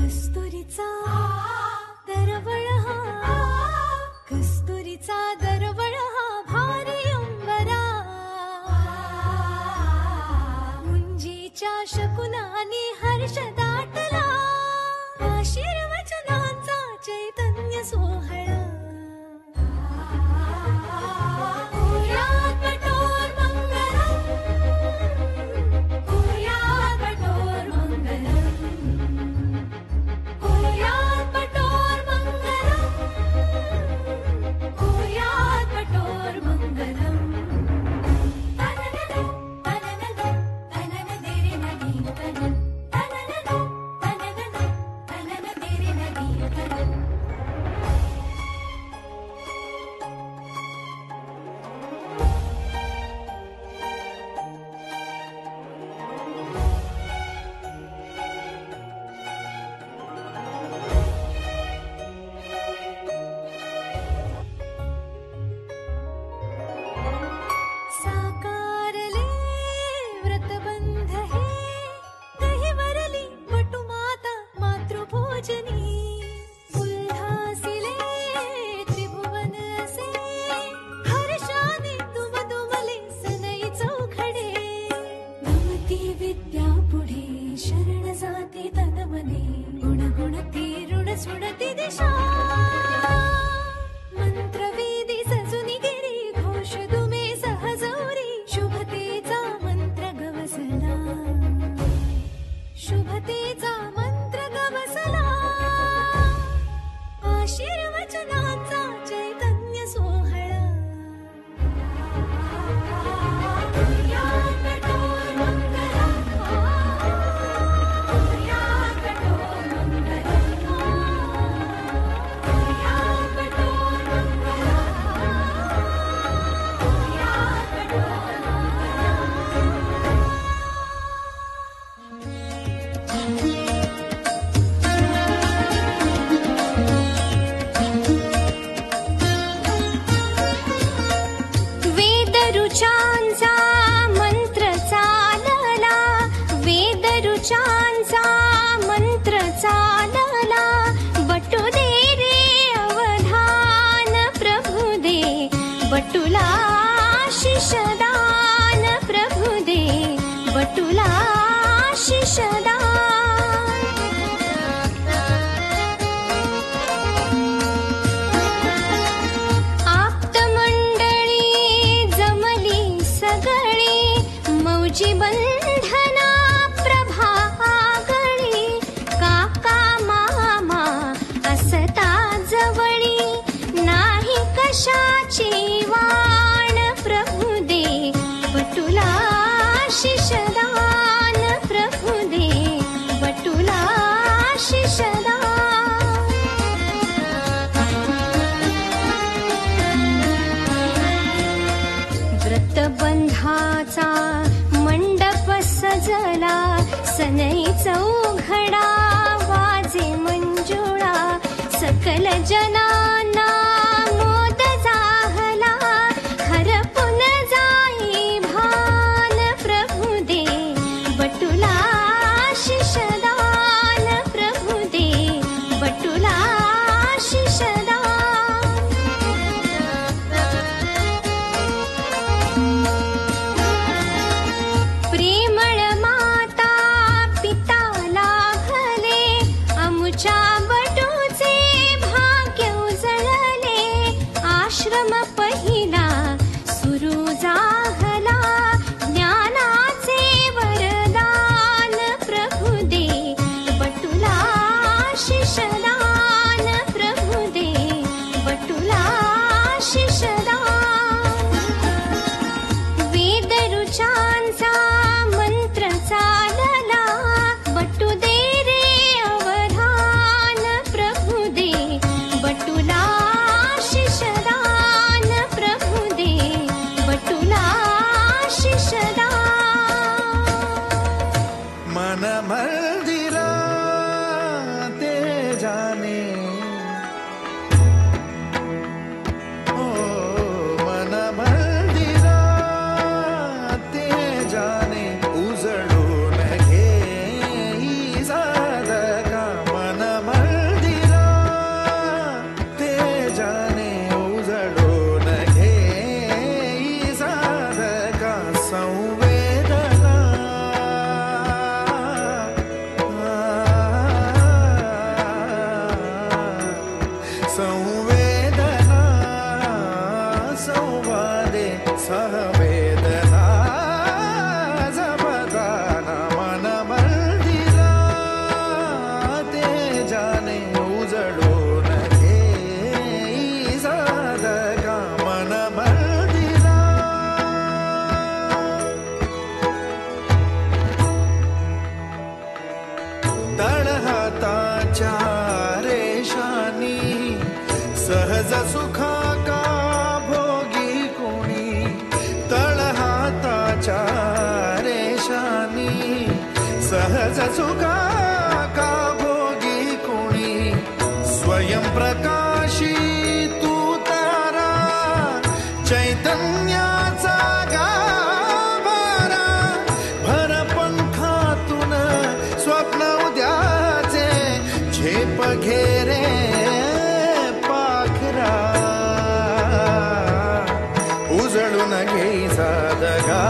कस्तुरीचा दरवळ हा, कस्तुरीचा दरवळ हा भारी अंबरा, मुंजीच्या शकुनानी हर्ष दाटला, आशीर्वचनांचा चैतन्य सोहळा. सुडती दिशा मंत्रवेदी सजुनी गिरी घोष दुमे सहजौरी शुभतेचा मंत्र गवसला शुभतेचा मंत्र गवसला आशीर्वचनाचा चैतन्य सोहळा मंत्र चालला बटू दे रे अवधान प्रभु दे बटुला शिषदान प्रभु दे बटुला शिषदान आप्त मंडळी जमली सगळी मौजी बंधना कशाची वाण प्रभु दे बटुला शिषदान प्रभु दे बटुला शिषदान व्रतबंधाचा मंडप सजला सनई चौघडा वाजे मंजुळा सकल जनांना मन रेशानी सहज सुखा का भोगी कोणी तळहाताच्या रेशानी सहज सुखा का भोगी कोणी स्वयं प्रकाशी तू तारा चैतन्याचा गाभारा भर पंखातून स्वप्न उद्याचे झेप घेरे पाखरा उजळून घ्यायचा दगा